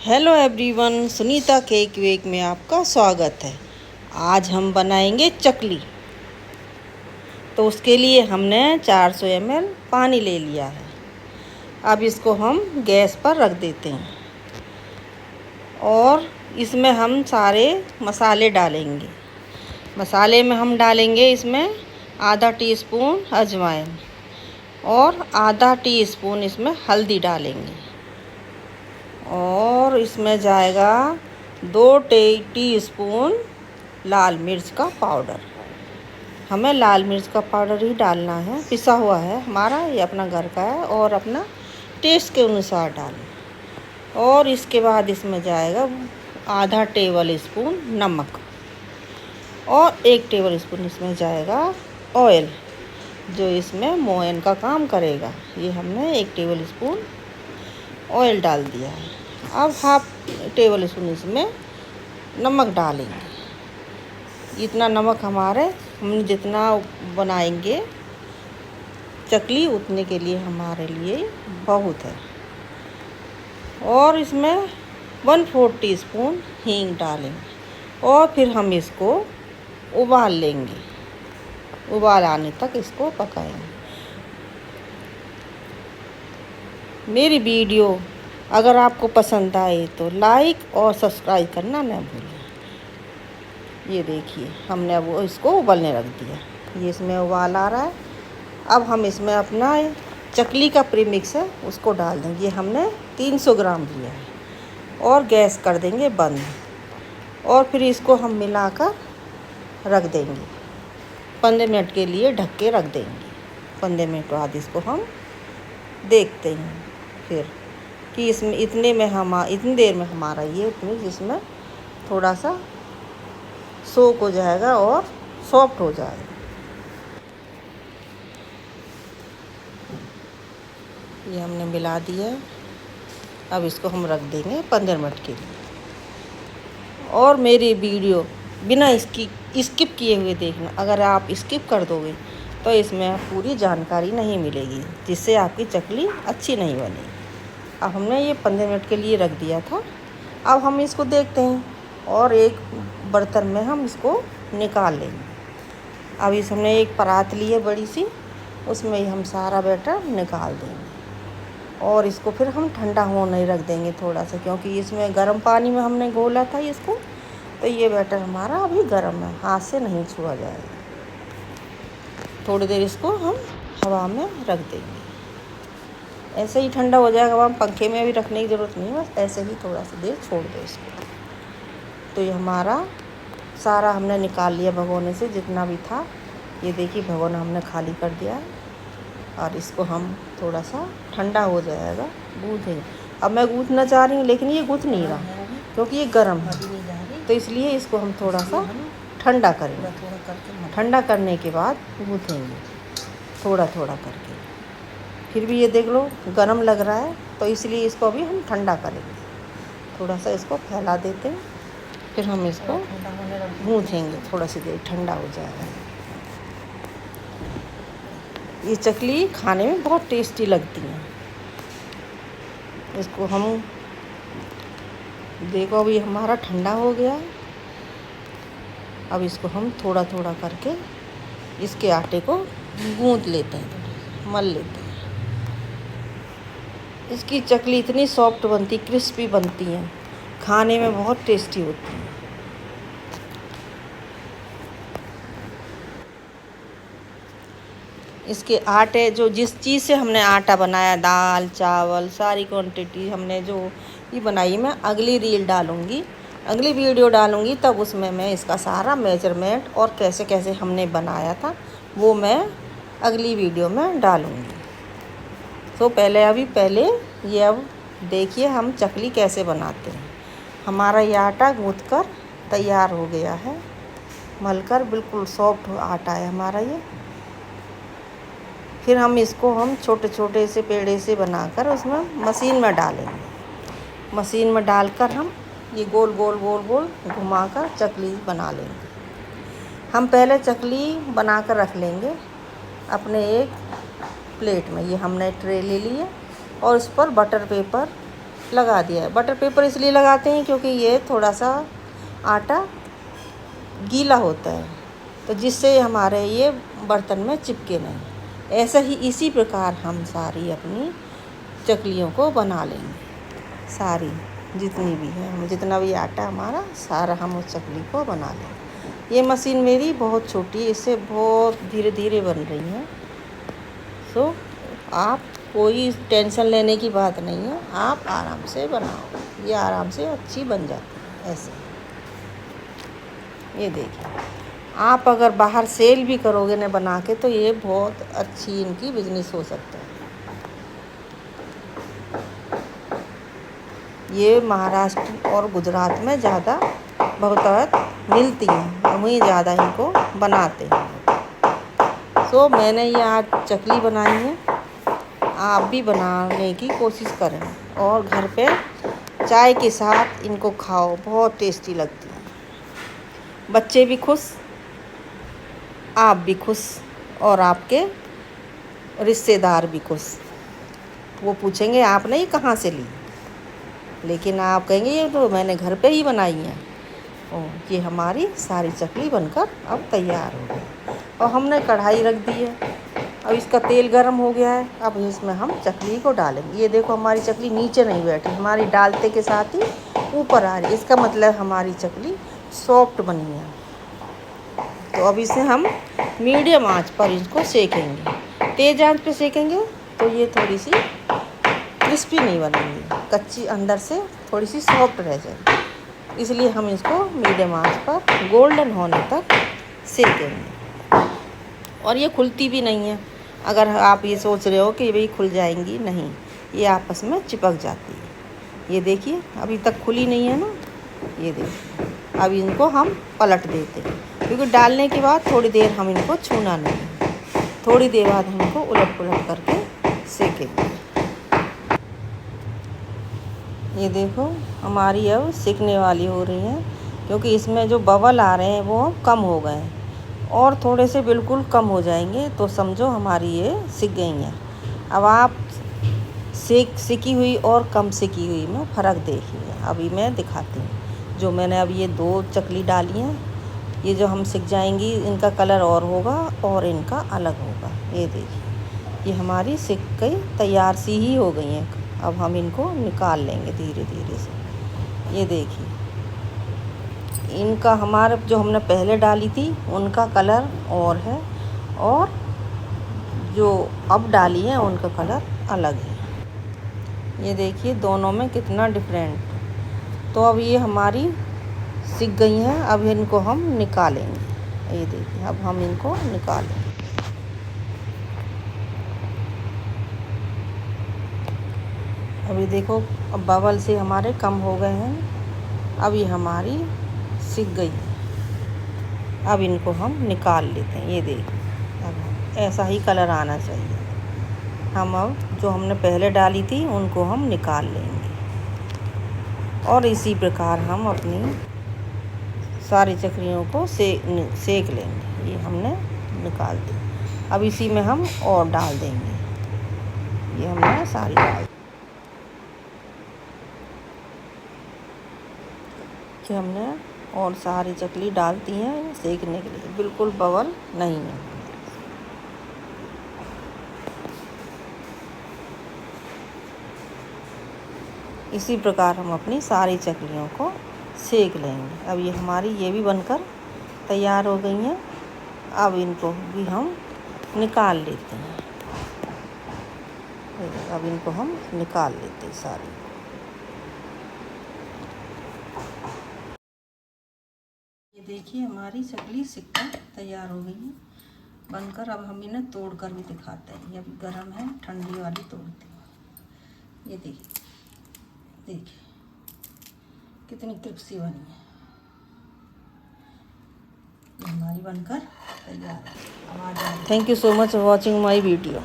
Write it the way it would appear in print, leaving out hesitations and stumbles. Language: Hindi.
हेलो एवरीवन, सुनीता केक वेक में आपका स्वागत है। आज हम बनाएंगे चकली। तो उसके लिए हमने 400 ml पानी ले लिया है। अब इसको हम गैस पर रख देते हैं और इसमें हम सारे मसाले डालेंगे। मसाले में हम डालेंगे इसमें आधा टीस्पून अजवाइन और आधा टीस्पून इसमें हल्दी डालेंगे और इसमें जाएगा 2 टीस्पून लाल मिर्च का पाउडर। हमें लाल मिर्च का पाउडर ही डालना है, पिसा हुआ है हमारा, ये अपना घर का है और अपना टेस्ट के अनुसार डालें। और इसके बाद इसमें जाएगा आधा टेबल स्पून नमक और 1 टेबल स्पून इसमें जाएगा ऑयल, जो इसमें मोयन का काम करेगा। ये हमने 1 टेबल स्पून ऑयल डाल दिया है। अब हाफ टेबल स्पून इसमें नमक डालेंगे। इतना नमक हम जितना बनाएंगे चकली उतने के लिए हमारे लिए बहुत है। और इसमें 1/4 टीस्पून हींग डालेंगे और फिर हम इसको उबाल लेंगे। उबाल आने तक इसको पकाएंगे। मेरी वीडियो अगर आपको पसंद आए तो लाइक और सब्सक्राइब करना ना भूलें। ये देखिए, हमने अब इसको उबलने रख दिया। ये इसमें उबाल आ रहा है। अब हम इसमें अपना चकली का प्रीमिक्स है उसको डाल देंगे। ये हमने 300 ग्राम लिया है और गैस कर देंगे बंद और फिर इसको हम मिलाकर रख देंगे। 15 मिनट के लिए ढक के रख देंगे। 15 मिनट बाद इसको हम देखते हैं फिर कि इसमें इतनी देर में हमारा ये इसमें थोड़ा सा सोक हो जाएगा और सॉफ्ट हो जाएगा। ये हमने मिला दिया है। अब इसको हम रख देंगे 15 मिनट के लिए। और मेरी वीडियो बिना स्किप किए हुए देखना। अगर आप स्किप कर दोगे तो इसमें पूरी जानकारी नहीं मिलेगी, जिससे आपकी चकली अच्छी नहीं बनेगी। अब हमने ये 15 मिनट के लिए रख दिया था। अब हम इसको देखते हैं और एक बर्तन में हम इसको निकाल लेंगे। अब इस हमने एक परात ली है बड़ी सी, उसमें ही हम सारा बैटर निकाल देंगे और इसको फिर हम ठंडा होने रख देंगे थोड़ा सा, क्योंकि इसमें गर्म पानी में हमने घोला था इसको। तो ये बैटर हमारा अभी गर्म है, हाथ से नहीं छुआ जाएगा। थोड़ी देर इसको हम हवा में रख देंगे। ऐसे ही ठंडा हो जाएगा। हम पंखे में भी रखने की ज़रूरत नहीं है, बस ऐसे ही थोड़ा सा देर छोड़ दो इसको। तो ये हमारा सारा हमने निकाल लिया भगोने से, जितना भी था। ये देखिए भगोना हमने खाली कर दिया है और इसको हम थोड़ा सा ठंडा हो जाएगा गूँथेंगे। अब मैं गूँथना चाह रही हूँ लेकिन ये गूँथ नहीं रहा क्योंकि ये गर्म है, तो इसलिए इसको हम थोड़ा सा ठंडा करेंगे। ठंडा करने के बाद गूँथेंगे थोड़ा थोड़ा करके। फिर भी ये देख लो गरम लग रहा है, तो इसलिए इसको अभी हम ठंडा करेंगे। थोड़ा सा इसको फैला देते हैं, फिर हम इसको गूँथेंगे। थोड़ा सी देर ठंडा हो जाएगा। ये चकली खाने में बहुत टेस्टी लगती है। इसको हम देखो अभी हमारा ठंडा हो गया। अब इसको हम थोड़ा थोड़ा करके इसके आटे को गूँथ लेते हैं, मल लेते हैं। इसकी चकली इतनी सॉफ्ट बनती, क्रिस्पी बनती है, खाने में बहुत टेस्टी होती है। इसके आटे जो जिस चीज़ से हमने आटा बनाया, दाल चावल सारी क्वांटिटी हमने जो ये बनाई, मैं अगली रील डालूँगी, अगली वीडियो डालूँगी, तब उसमें मैं इसका सारा मेजरमेंट और कैसे कैसे हमने बनाया था वो मैं अगली वीडियो में डालूँगी। तो पहले ये अब देखिए हम चकली कैसे बनाते हैं। हमारा ये आटा गूँथ कर तैयार हो गया है, मलकर बिल्कुल सॉफ्ट आटा है हमारा ये। फिर हम इसको छोटे छोटे से पेड़े से बनाकर उसमें मशीन में डालेंगे। मशीन में डालकर हम ये गोल गोल गोल गोल घुमाकर चकली बना लेंगे। हम पहले चकली बनाकर रख लेंगे अपने एक प्लेट में। ये हमने ट्रे ले ली है और उस पर बटर पेपर लगा दिया है। बटर पेपर इसलिए लगाते हैं क्योंकि ये थोड़ा सा आटा गीला होता है, तो जिससे हमारे ये बर्तन में चिपके नहीं। ऐसा ही इसी प्रकार हम सारी अपनी चकलियों को बना लेंगे, सारी जितनी भी है, हम जितना भी आटा हमारा सारा हम उस चकली को बना लेंगे। ये मशीन मेरी बहुत छोटी है, इससे बहुत धीरे धीरे बन रही है। सो आप कोई टेंशन लेने की बात नहीं है, आप आराम से बनाओ, ये आराम से अच्छी बन जाती है ऐसे। ये देखिए, आप अगर बाहर सेल भी करोगे ना बना के, तो ये बहुत अच्छी इनकी बिजनेस हो सकता है। ये महाराष्ट्र और गुजरात में ज़्यादा बहुत मिलती हैं, और वहीं ज़्यादा इनको बनाते हैं। सो मैंने ये आज चकली बनाई है, आप भी बनाने की कोशिश करें और घर पे चाय के साथ इनको खाओ, बहुत टेस्टी लगती है। बच्चे भी खुश, आप भी खुश, और आपके रिश्तेदार भी खुश। वो पूछेंगे आपने ये कहाँ से ली, लेकिन आप कहेंगे ये तो मैंने घर पे ही बनाई है। ये हमारी सारी चकली बनकर अब तैयार हो गई, और हमने कढ़ाई रख दी है। अब इसका तेल गर्म हो गया है, अब इसमें हम चकली को डालेंगे। ये देखो हमारी चकली नीचे नहीं बैठी, हमारी डालते के साथ ही ऊपर आ रही है, इसका मतलब हमारी चकली सॉफ्ट बनी है। तो अब इसे हम मीडियम आंच पर इसको सेकेंगे। तेज़ आंच पे सेकेंगे तो ये थोड़ी सी क्रिस्पी नहीं बनेगी, कच्ची अंदर से थोड़ी सी सॉफ्ट रह जाएगी। इसलिए हम इसको मीडियम आंच पर गोल्डन होने तक सेकेंगे। और ये खुलती भी नहीं है। अगर आप ये सोच रहे हो कि भाई खुल जाएंगी, नहीं, ये आपस में चिपक जाती है। ये देखिए अभी तक खुली नहीं है ना, ये देखिए। अब इनको हम पलट देते हैं, क्योंकि डालने के बाद थोड़ी देर हम इनको छूना नहीं है। थोड़ी देर बाद हम इनको उलट पुलट करके सेकेंगे। ये देखो हमारी अब सिकने वाली हो रही है, क्योंकि इसमें जो बबल आ रहे हैं वो कम हो गए हैं, और थोड़े से बिल्कुल कम हो जाएंगे तो समझो हमारी ये सिक गई हैं। अब आप सिकी हुई और कम सिकी हुई में फ़र्क देखिए। अभी मैं दिखाती हूँ। जो मैंने अब ये 2 चकली डाली हैं, ये जो हम सिक जाएंगी इनका कलर और होगा और इनका अलग होगा। ये देखिए, ये हमारी सिक गई, तैयार सी ही हो गई हैं। अब हम इनको निकाल लेंगे धीरे धीरे से। ये देखिए, इनका हमारा जो हमने पहले डाली थी उनका कलर और है, और जो अब डाली है उनका कलर अलग है। ये देखिए दोनों में कितना डिफरेंट। तो अब ये हमारी सिक गई हैं, अब इनको हम निकालेंगे। ये देखिए अब हम इनको निकालेंगे। अभी देखो अब बबल से हमारे कम हो गए हैं। अब ये हमारी सिक गई है। अब इनको हम निकाल लेते हैं। ये देखिए अब ऐसा ही कलर आना चाहिए। हम अब जो हमने पहले डाली थी उनको हम निकाल लेंगे, और इसी प्रकार हम अपनी सारी चकलियों को सेक लेंगे। ये हमने निकाल दी। अब इसी में हम और डाल देंगे। ये हमने सारी डाल, ये हमने और सारी चकली डालती हैं सेकने के लिए, बिल्कुल बबल नहीं है। इसी प्रकार हम अपनी सारी चकलियों को सेक लेंगे। अब ये हमारी ये भी बनकर तैयार हो गई हैं। अब इनको भी हम निकाल लेते हैं। अब इनको हम निकाल लेते हैं सारी। ये देखिए हमारी चकली सिककर तैयार हो गई है बनकर। अब हम इन्हें तोड़ कर भी दिखाते हैं। ये अभी गर्म है, ठंडी वाली तोड़ती हूँ। ये देखिए, देखिए कितनी क्रिस्पी बनी है। ये हमारी बनकर तैयार है। Thank you so much for watching my video.